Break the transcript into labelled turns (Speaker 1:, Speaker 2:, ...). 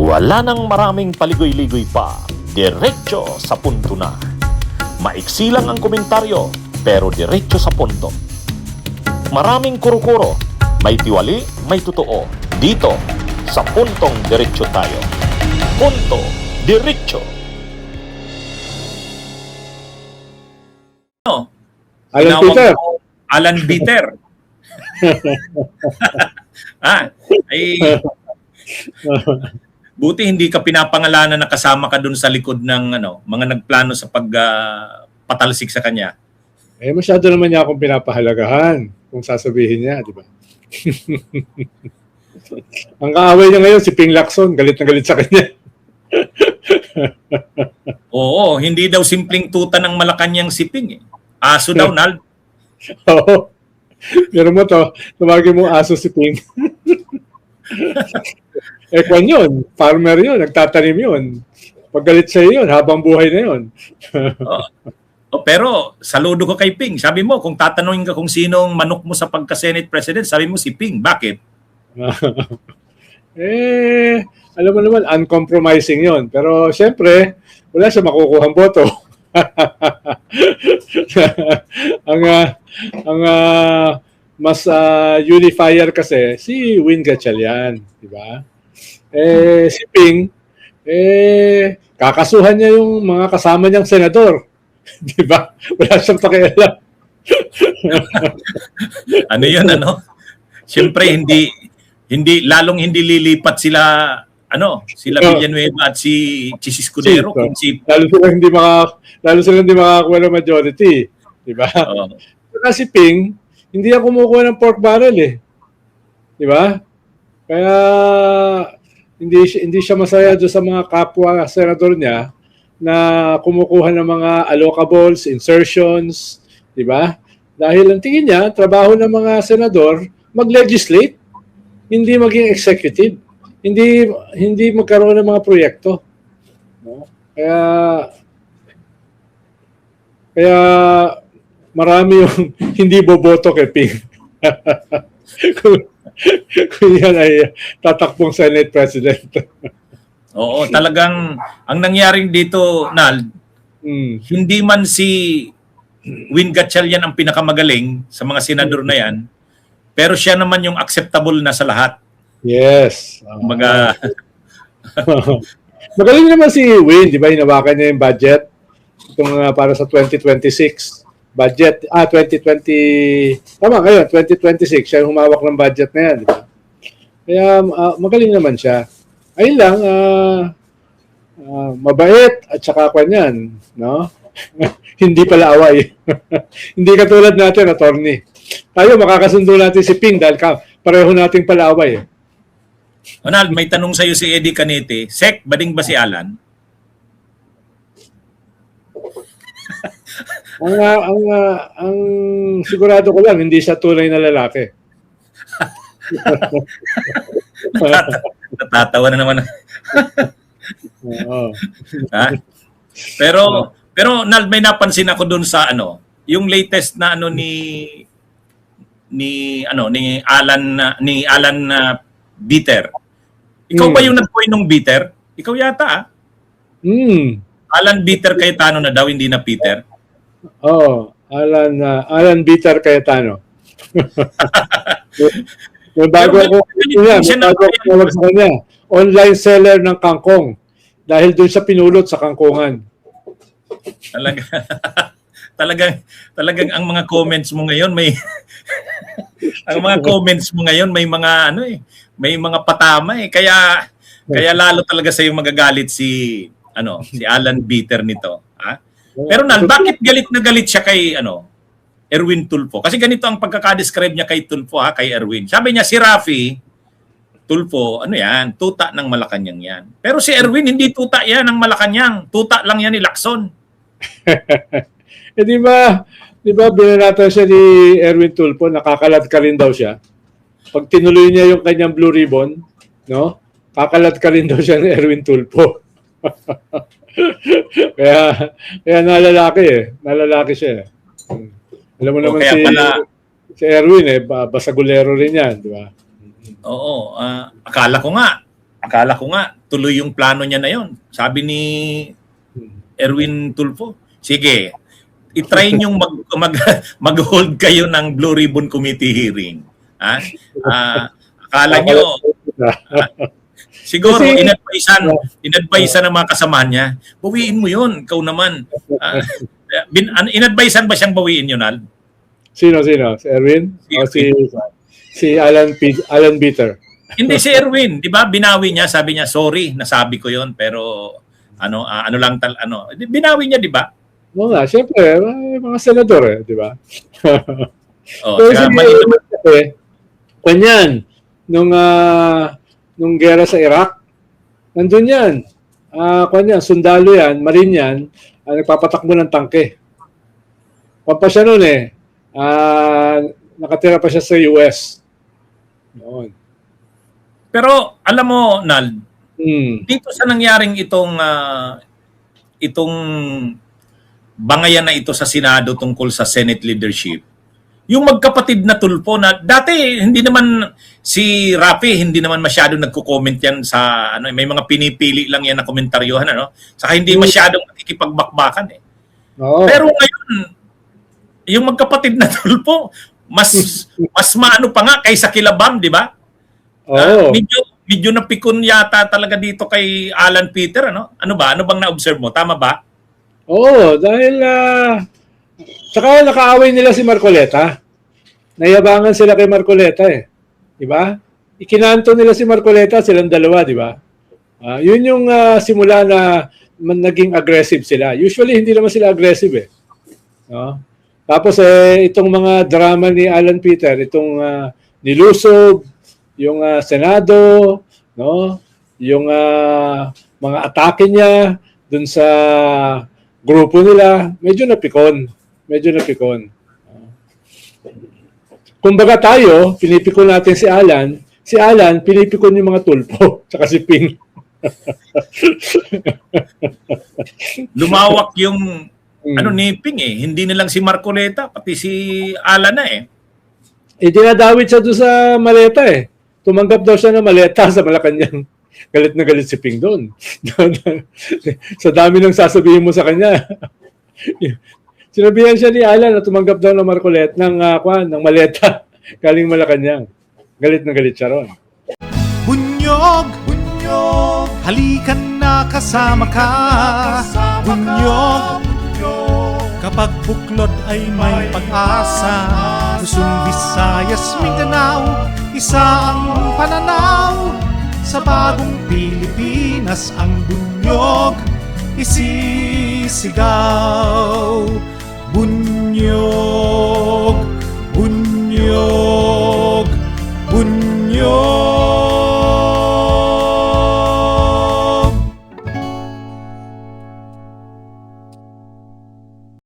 Speaker 1: Wala nang maraming paligoy-ligoy pa, diretso sa punto na. Maiksi lang ang komentaryo, pero diretso sa punto. Maraming kuro-kuro, may tiwali, may totoo. Dito, sa Puntong Diretso tayo. Punto Diretso.
Speaker 2: Alan Peter.
Speaker 3: Alan Peter. Buti hindi ka pinapangalanan na kasama ka dun sa likod ng mga nagplano sa pagpatalsik sa kanya.
Speaker 2: Masyado naman niya akong pinapahalagahan kung sasabihin niya, di ba? Ang kaaway niya ngayon, si Ping Lacson, galit na galit sa kanya.
Speaker 3: Oo, hindi daw simpleng tuta ng Malacanang si Ping. Aso daw, Nald.
Speaker 2: Oo. Pero mo to, tumagin mo aso si Ping. Kwan yun, farmer yun, nagtatanim yun. Paggalit sa yun, habang buhay na yun.
Speaker 3: Pero saludo ko kay Ping. Sabi mo, kung tatanungin ka kung sinong manok mo sa pagka-Senate President, sabi mo si Ping. Bakit?
Speaker 2: Alam mo naman, uncompromising yun. Pero siyempre, wala siya makukuhang boto. ang mas unifier kasi si Win Gatchalian, di ba? Si Ping, kakasuhan niya yung mga kasama niyang senador. Di ba? Wala siyang pakialam.
Speaker 3: Ano yun, Siyempre, lalong hindi lilipat sila, sila Villanueva at si Chis Escudero.
Speaker 2: Lalo sila hindi makakuha ng majority. Di ba? Kasi si Ping, hindi ako kumukuha ng pork barrel eh. Di ba? Kaya hindi siya masaya doon sa mga kapwa senador niya na kumukuha ng mga allocables, insertions, di ba? Dahil ang tingin niya, trabaho ng mga senador, mag-legislate, hindi maging executive, hindi magkaroon ng mga proyekto. No? Kaya marami yung hindi boboto kay Ping. kung yan ay tatakbong Senate President.
Speaker 3: Oo, talagang ang nangyari dito, Nal, hindi man si Win Gatchalian ang pinakamagaling sa mga senador na yan, pero siya naman yung acceptable na sa lahat.
Speaker 2: Yes. Magaling naman si Win, di ba? Hinawakan niya yung budget itong para sa 2026 budget. 2020, tama ngayon, 2026, siya yung humawak ng budget na yan, di ba? Kaya magaling naman siya. Ayun lang, mabait at saka kanyan, no? Hindi pala away. Hindi katulad natin, attorney. Tayo, makakasundo natin si Ping dahil pareho nating pala away.
Speaker 3: Ronald, may tanong sa'yo si Eddie Canete. Sek, bading ba si Alan?
Speaker 2: Ang sigurado ko lang, hindi siya tunay na lalaki.
Speaker 3: Natatawa na naman. Ha? Pero Nald, may napansin ako doon sa yung latest na ni Alan Bitter. Ikaw ba yung nag-coin ng Bitter? Ikaw yata Alan Bitter Cayetano na daw, hindi na Peter.
Speaker 2: Alan Bitter Cayetano. May bago ako tawag sa kanya. Online seller ng kangkong. Dahil doon siya pinulot sa kangkungan.
Speaker 3: Talagang ang mga comments mo ngayon may may mga may mga patama eh. Kaya lalo talaga sa yung magagalit si Alan Bitter nito, ha? Pero bakit galit na galit siya kay Erwin Tulfo? Kasi ganito ang pagkaka-describe niya kay Tulfo, kay Erwin. Sabi niya si Raffy Tulfo, tuta ng Malacanang yan. Pero si Erwin hindi tuta yan ng Malacanang, tuta lang yan ni Lacson.
Speaker 2: Di ba binanata siya ni Erwin Tulfo, nakakalat ka rin daw siya. Pag tinuloy niya yung kanyang blue ribbon, no? Kakalat ka rin daw siya ni Erwin Tulfo. kaya nalalaki siya. Alam mo naman si Erwin basagulero rin yan, di ba?
Speaker 3: Oo, akala ko nga akala ko nga tuloy yung plano niya na yon. Sabi ni Erwin Tulfo, sige, itry niyong mag-hold kayo ng Blue Ribbon Committee hearing. Ha? Akala niyo, siguro
Speaker 2: Kasi-
Speaker 3: inadvisean ng mga kasamahan niya, bawiin mo yun, ikaw naman. Inadvisean ba siyang bawiin yun, Al?
Speaker 2: Sino? Si Erwin?
Speaker 3: Si
Speaker 2: O si Alan Bitter?
Speaker 3: Hindi, si Erwin, di ba? Binawi niya, sabi niya, sorry, nasabi ko yon, pero binawi niya, di ba?
Speaker 2: Oo nga, syempre, mga senador di ba?
Speaker 3: Oh,
Speaker 2: Pero
Speaker 3: kaya
Speaker 2: si
Speaker 3: mali naman.
Speaker 2: kanyan, nung gera sa Iraq, nandun yan. Kanyan, sundalo yan, marine yan, nagpapatakbo ng tangke. Pa siya noon nakatira pa siya sa US. Noon.
Speaker 3: Pero alam mo, Nal,
Speaker 2: Hmm.
Speaker 3: dito sa nangyaring itong bangayan na ito sa Senado tungkol sa Senate leadership, yung magkapatid na Tulfo na dati hindi naman si Rafi hindi naman masyado nagko-comment yan sa may mga pinipili lang yan na komentaryohan saka hindi masyadong nakikipagbakbakan
Speaker 2: Oo.
Speaker 3: Pero ngayon yung magkapatid na Tulfo mas maano pa nga kaysa kila Bam, di ba?
Speaker 2: Oo.
Speaker 3: Medyo napikon yata talaga dito kay Alan Peter, Ano bang na-observe mo? Tama ba?
Speaker 2: Oo, dahil saka nakaaway nila si Marcoleta. Nayabangan sila kay Marcoleta Di ba? Ikinanto nila si Marcoleta, silang dalawa, di ba? Yun yung simula na naging aggressive sila. Usually hindi naman sila aggressive No? Tapos itong mga drama ni Alan Peter, itong nilusob, yung Senado, no? Yung mga atake niya dun sa grupo nila, medyo napikon. Kumbaga tayo, pinipikon natin si Alan, pinipikon yung mga Tulfo, tsaka si Ping.
Speaker 3: Lumawak yung ni Ping Hindi na lang si Marcoleta, pati si Alan na
Speaker 2: Dinadawit siya doon sa maleta Tumanggap daw siya ng maleta sa Malacanang. Galit na galit si Ping doon. Sa dami ng sasabihin mo sa kanya. Sinabihan siya ni Alan na tumanggap daw ng Marcoleta, ng maleta galing Malacanang. Galit na galit siya ron.
Speaker 4: Bunyog, halikan na kasama ka. Bunyog, kapag buklod ay may pag-asa. Luzon, Visayas, Mindanao, isa ang pananaw. Sa bagong Pilipinas ang bunyog isisigaw. Bunyog.